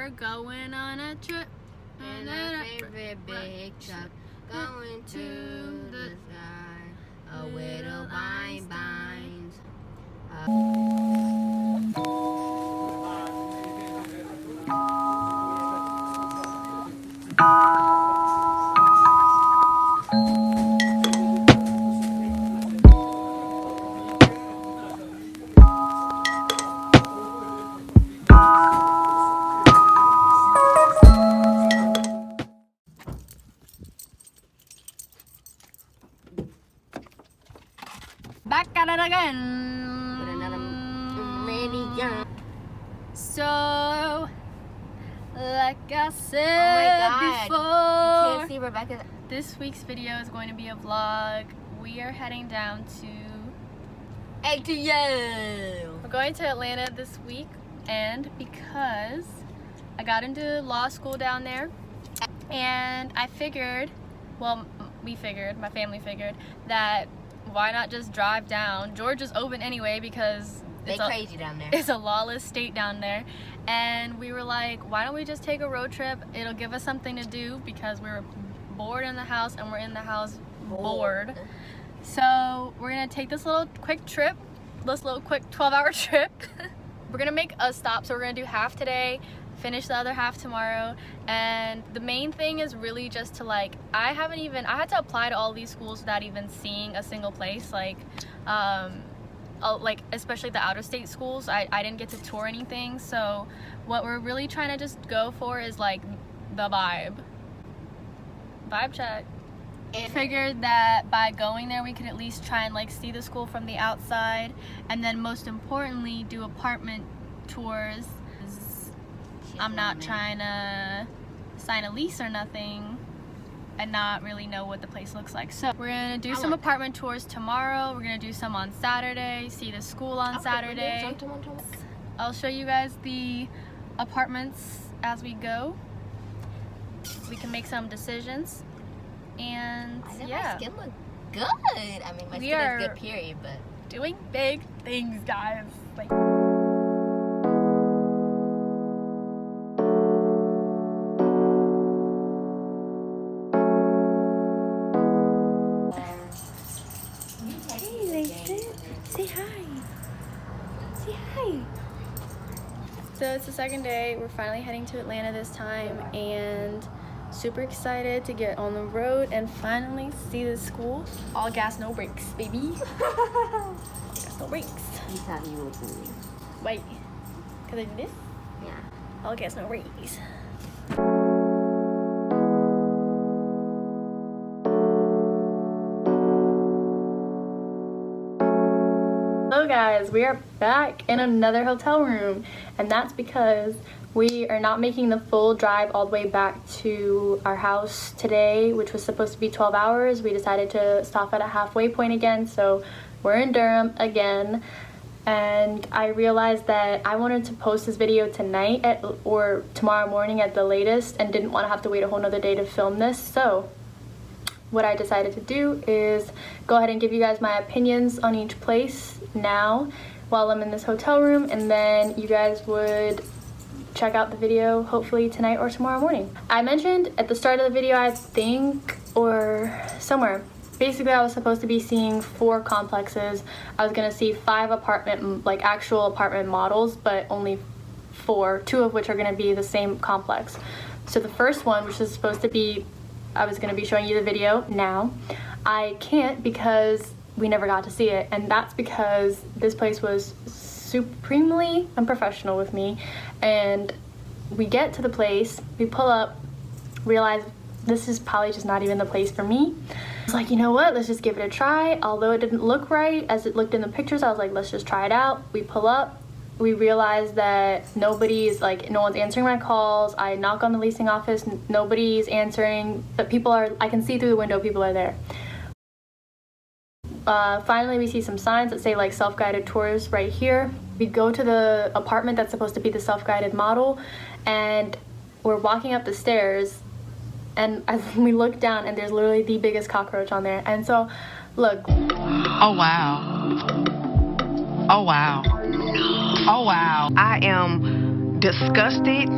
We're going on a trip in our favorite big truck, going to the sky. A widow binds. Back at it again With another video. So, like I said Oh my God. You before, can't see Rebecca. this week's video is going to be a vlog. We are heading down to ATL. We're going to Atlanta this week, and because I got into law school down there, and I figured, well, we figured, my family figured, that why not just drive down? Georgia's open anyway because They crazy down there. it's a lawless state down there. And we were like, why don't we just take a road trip? It'll give us something to do because we were bored in the house, and we're in the house bored. So we're gonna take this little quick trip, this little quick 12-hour trip. We're gonna make a stop, so we're gonna do half today, finish the other half tomorrow. And the main thing is really just to like, I had to apply to all these schools without even seeing a single place, like especially the out-of-state schools. I didn't get to tour anything, so what we're really trying to just go for is like the vibe check. And figured that by going there we could at least try and like see the school from the outside, and then most importantly do apartment tours. I'm not trying to sign a lease or nothing and not really know what the place looks like. So we're gonna do some apartment tours tomorrow. We're gonna do some on Saturday, see the school on Saturday. I'll show you guys the apartments as we go. We can make some decisions. And yeah, My skin look good. I mean, my skin is good, period, but doing big things, guys. Like, hey, Layton, say hi. Say hi. So it's the second day. We're finally heading to Atlanta this time, and super excited to get on the road and finally see the school. All gas, no brakes, baby. All gas, no brakes. you thought you would believe. Wait, because I do this? Yeah. All gas, no brakes. Hello guys, we are back in another hotel room, and that's because we are not making the full drive all the way back to our house today, which was supposed to be 12 hours. We decided to stop at a halfway point again, so we're in Durham again. And I realized that I wanted to post this video tonight or tomorrow morning at the latest, and didn't want to have to wait a whole nother day to film this. So what I decided to do is go ahead and give you guys my opinions on each place now while I'm in this hotel room, and then you guys would check out the video hopefully tonight or tomorrow morning. I mentioned at the start of the video, I think, or somewhere, basically I was supposed to be seeing 4 complexes. I was gonna see 5 apartment, like actual apartment models, but only 4, 2 of which are gonna be the same complex. So the first one, which is supposed to be, I was gonna be showing you the video now, I can't because we never got to see it, and that's because this place was supremely unprofessional with me. And we get to the place, we pull up, realize this is probably just not even the place for me. It's like, you know what, let's just give it a try. Although it didn't look right as it looked in the pictures, I was like, let's just try it out. We pull up, we realize that no one's answering my calls. I knock on the leasing office, nobody's answering, but people are, I can see through the window, people are there. Finally, we see some signs that say like self-guided tours right here. We go to the apartment that's supposed to be the self-guided model, and we're walking up the stairs, and we look down, and there's literally the biggest cockroach on there. And so, look. Oh wow. Oh wow. Oh wow. I am disgusted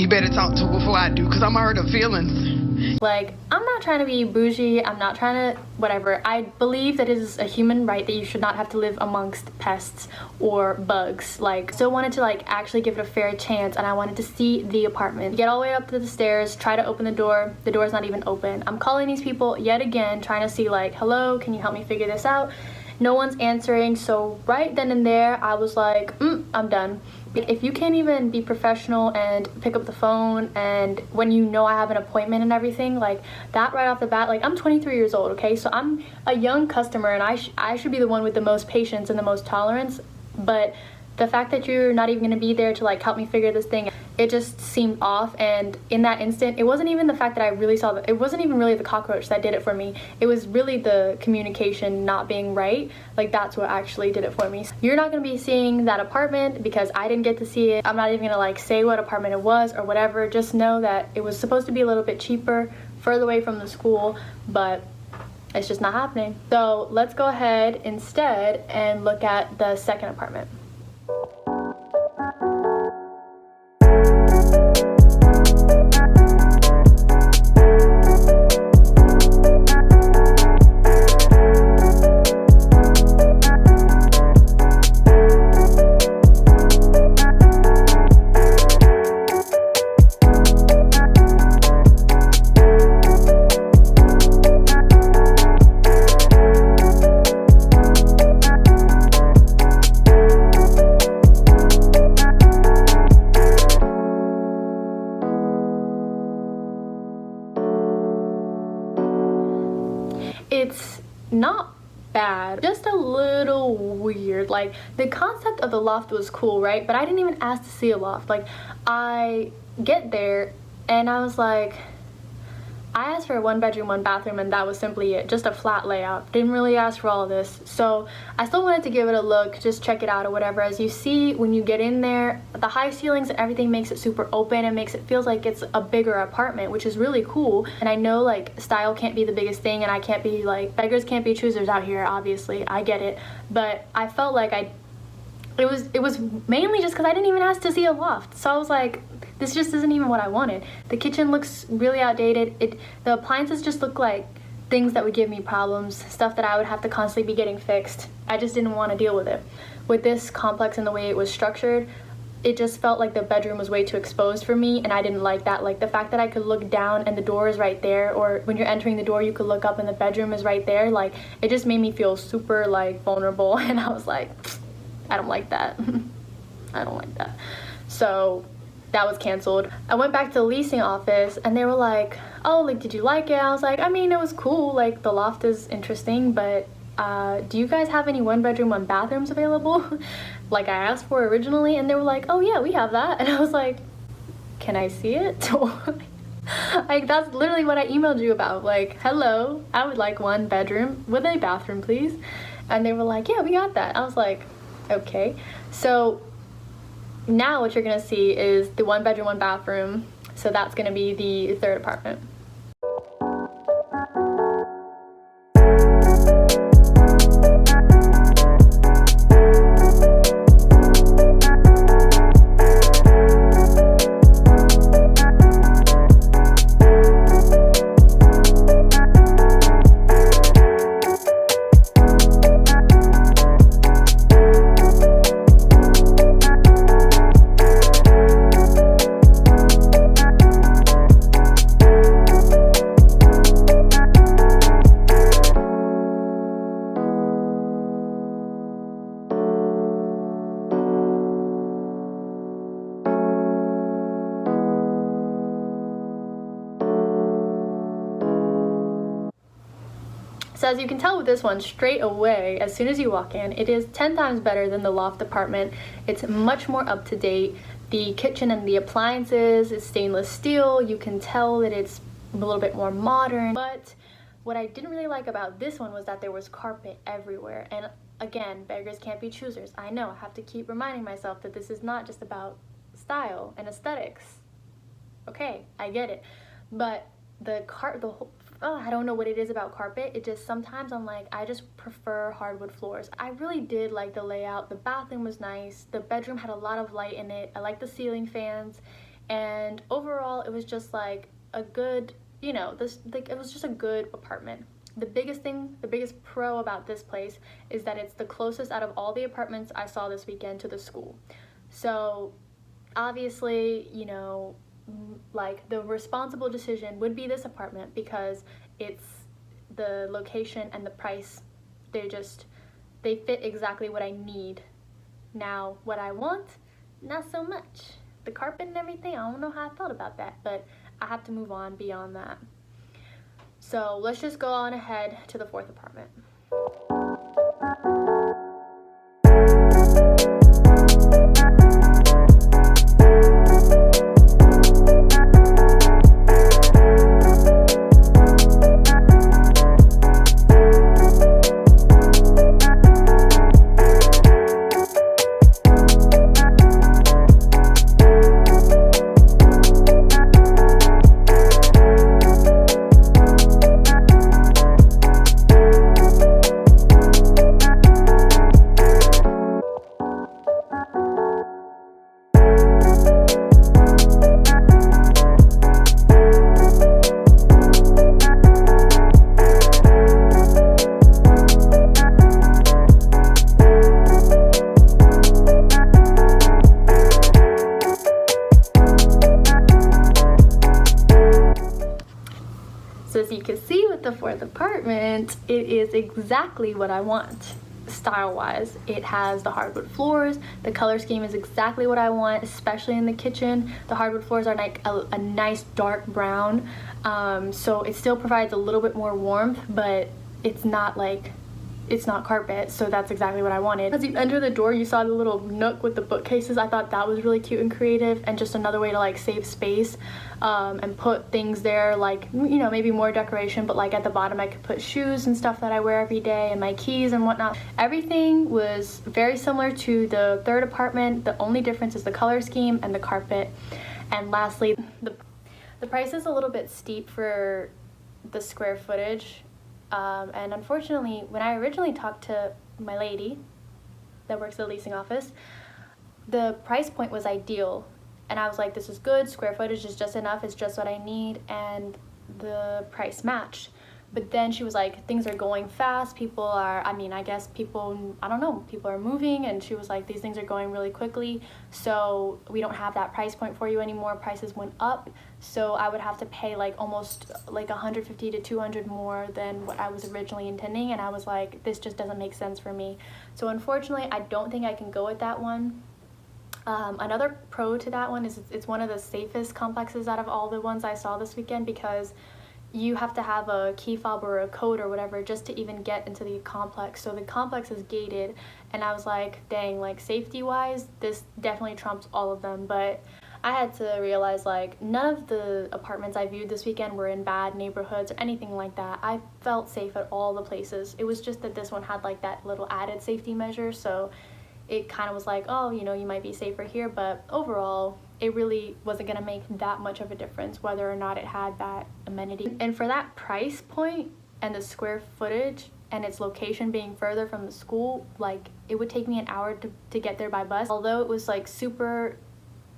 You better talk to her before I do, because I'm hurt her feelings. Like, I'm not trying to be bougie, I'm not trying to whatever. I believe that it is a human right that you should not have to live amongst pests or bugs. Like, still wanted to like actually give it a fair chance, and I wanted to see the apartment. Get all the way up to the stairs, try to open the door's not even open. I'm calling these people yet again, trying to see like, hello, can you help me figure this out? No one's answering, so right then and there I was like, I'm done. If you can't even be professional and pick up the phone, and when you know I have an appointment and everything, like that right off the bat, like I'm 23 years old, okay? So I'm a young customer, and I should be the one with the most patience and the most tolerance, but the fact that you're not even gonna be there to like help me figure this thing, it just seemed off. And in that instant, it wasn't even the fact that I really saw that, it wasn't even really the cockroach that did it for me. It was really the communication not being right. Like, that's what actually did it for me. You're not gonna be seeing that apartment because I didn't get to see it. I'm not even gonna like say what apartment it was or whatever. Just know that it was supposed to be a little bit cheaper, further away from the school, but it's just not happening. So let's go ahead instead and look at the second apartment. It's not bad, just a little weird. Like, the concept of the loft was cool, right? But I didn't even ask to see a loft. Like, I get there and I was like, I asked for a 1 bedroom, 1 bathroom, and that was simply it. Just a flat layout. Didn't really ask for all this. So I still wanted to give it a look, just check it out or whatever. As you see, when you get in there, the high ceilings and everything makes it super open and makes it feels like it's a bigger apartment, which is really cool. And I know like style can't be the biggest thing, and I can't be like, beggars can't be choosers out here, obviously. I get it. But I felt like it was mainly just because I didn't even ask to see a loft. So I was like, this just isn't even what I wanted. The kitchen looks really outdated. The appliances just look like things that would give me problems, stuff that I would have to constantly be getting fixed. I just didn't want to deal with it. With this complex and the way it was structured, it just felt like the bedroom was way too exposed for me, and I didn't like that. Like the fact that I could look down and the door is right there, or when you're entering the door you could look up and the bedroom is right there, like it just made me feel super like vulnerable, and I was like, I don't like that. I don't like that. So that was canceled. I went back to the leasing office and they were like, oh, like, did you like it? I was like, I mean, it was cool. Like, the loft is interesting, but do you guys have any 1 bedroom, 1 bathrooms available? Like I asked for originally, and they were like, oh yeah, we have that. And I was like, can I see it? Like, that's literally what I emailed you about. Like, hello, I would like 1 bedroom with a bathroom, please. And they were like, yeah, we got that. I was like, okay. So now what you're gonna see is the 1 bedroom, 1 bathroom. So that's gonna be the third apartment. So as you can tell with this one, straight away, as soon as you walk in, it is 10 times better than the loft apartment. It's much more up to date. The kitchen and the appliances is stainless steel. You can tell that it's a little bit more modern. But what I didn't really like about this one was that there was carpet everywhere. And again, beggars can't be choosers. I know, I have to keep reminding myself that this is not just about style and aesthetics. Okay, I get it. But I don't know what it is about carpet. It just, sometimes I'm like, I just prefer hardwood floors. I really did like the layout. The bathroom was nice. The bedroom had a lot of light in it. I like the ceiling fans. and overall it was just like a good, you know, it was just a good apartment. The biggest pro about this place is that it's the closest out of all the apartments I saw this weekend to the school. So obviously, you know, like the responsible decision would be this apartment because it's the location and the price, they fit exactly what I need. Now what I want, not so much. The carpet and everything, I don't know how I felt about that, but I have to move on beyond that. So let's just go on ahead to the 4th apartment. So as you can see with the 4th apartment, it is exactly what I want style-wise. It has the hardwood floors, the color scheme is exactly what I want, especially in the kitchen. The hardwood floors are like a nice dark brown, so it still provides a little bit more warmth, but it's not carpet, so that's exactly what I wanted. As you enter the door, you saw the little nook with the bookcases. I thought that was really cute and creative, and just another way to like save space and put things there, like, you know, maybe more decoration, but like at the bottom I could put shoes and stuff that I wear every day and my keys and whatnot. Everything was very similar to the 3rd apartment. The only difference is the color scheme and the carpet. And lastly, the price is a little bit steep for the square footage. And unfortunately, when I originally talked to my lady that works at the leasing office, the price point was ideal. And I was like, this is good, square footage is just enough, it's just what I need, and the price matched. But then she was like, things are going fast, people are moving, and she was like, these things are going really quickly, so we don't have that price point for you anymore. Prices went up, so I would have to pay like almost like 150 to 200 more than what I was originally intending, and I was like, this just doesn't make sense for me. So unfortunately, I don't think I can go with that one. Another pro to that one is it's one of the safest complexes out of all the ones I saw this weekend, because you have to have a key fob or a code or whatever just to even get into the complex. So the complex is gated, and I was like, dang, like safety wise, this definitely trumps all of them. But I had to realize like none of the apartments I viewed this weekend were in bad neighborhoods or anything like that. I felt safe at all the places. It was just that this one had like that little added safety measure, so it kind of was like, oh, you know, you might be safer here, but overall it really wasn't gonna make that much of a difference whether or not it had that amenity. And for that price point and the square footage and its location being further from the school, like it would take me an hour to get there by bus. Although it was like super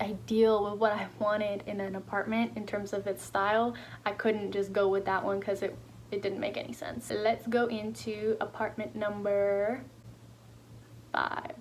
ideal with what I wanted in an apartment in terms of its style, I couldn't just go with that one because it didn't make any sense. Let's go into apartment number 5.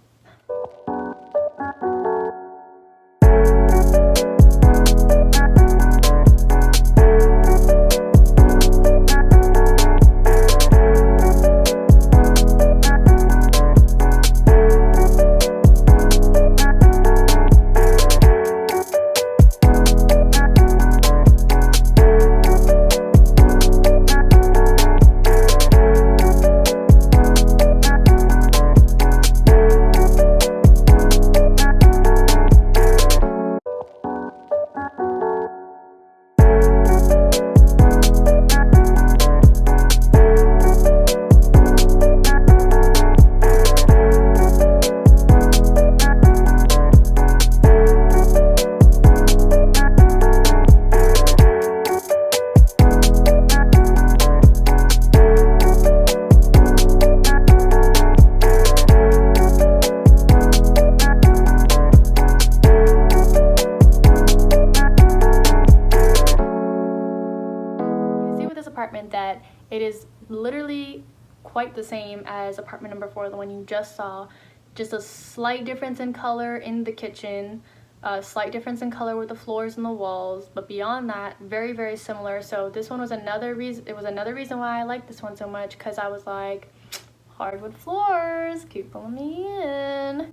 It is literally quite the same as apartment number 4, the one you just saw. Just a slight difference in color in the kitchen, a slight difference in color with the floors and the walls, but beyond that, very, very similar. So this one was another reason, it was another reason why I liked this one so much, because I was like, hardwood floors, keep pulling me in.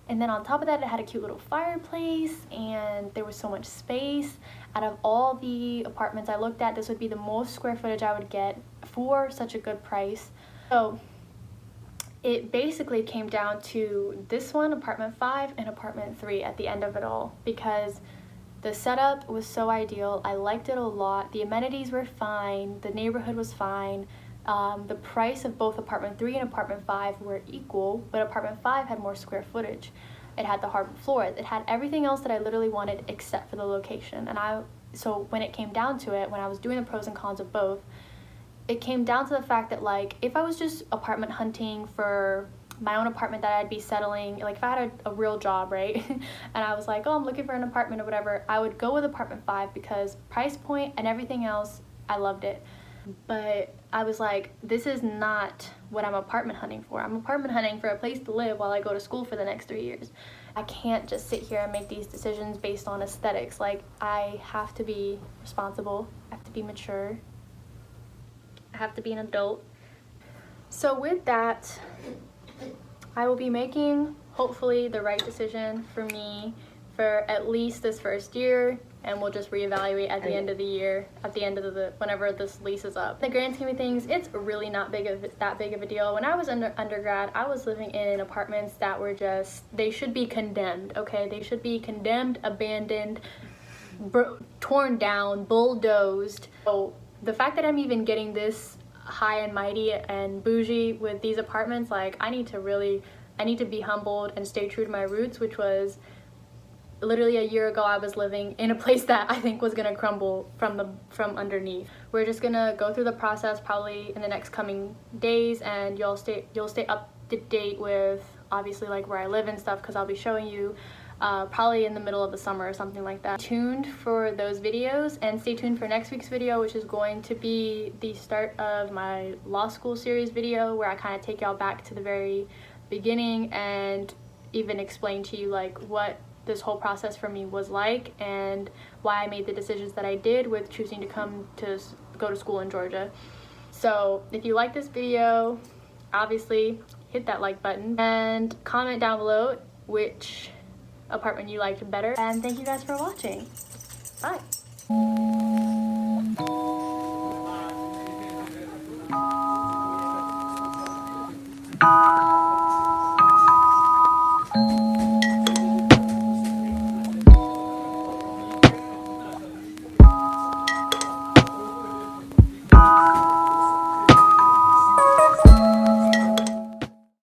And then on top of that, it had a cute little fireplace, and there was so much space. Out of all the apartments I looked at, this would be the most square footage I would get for such a good price. So it basically came down to this one, apartment 5, and apartment 3 at the end of it all, because the setup was so ideal. I liked it a lot. The amenities were fine. The neighborhood was fine. The price of both apartment 3 and apartment 5 were equal, but apartment 5 had more square footage. It had the hardwood floor. It had everything else that I literally wanted except for the location. And so when it came down to it, when I was doing the pros and cons of both, it came down to the fact that, like, if I was just apartment hunting for my own apartment that I'd be settling, like if I had a real job, right, and I was like, oh, I'm looking for an apartment or whatever, I would go with apartment 5 because price point and everything else, I loved it. But I was like, this is not what I'm apartment hunting for. I'm apartment hunting for a place to live while I go to school for the next 3 years. I can't just sit here and make these decisions based on aesthetics. Like, I have to be responsible, I have to be mature, I have to be an adult. So with that, I will be making, hopefully, the right decision for me for at least this first year, and we'll just reevaluate at the end of the year, at the end of whenever this lease is up. In the grand scheme of things, it's really not that big of a deal. When I was undergrad, I was living in apartments that were just, they should be condemned, okay? They should be condemned, abandoned, torn down, bulldozed. So the fact that I'm even getting this high and mighty and bougie with these apartments, like, I need to be humbled and stay true to my roots, which was literally a year ago I was living in a place that I think was gonna crumble from underneath. We're just gonna go through the process probably in the next coming days, and you'll stay up to date with obviously like where I live and stuff, because I'll be showing you probably in the middle of the summer or something like that. Stay tuned for those videos, and stay tuned for next week's video, which is going to be the start of my law school series video, where I kind of take y'all back to the very beginning and even explain to you like what this whole process for me was like and why I made the decisions that I did with choosing to go to school in Georgia. So if you like this video, obviously hit that like button and comment down below which apartment you liked better, and thank you guys for watching. Bye.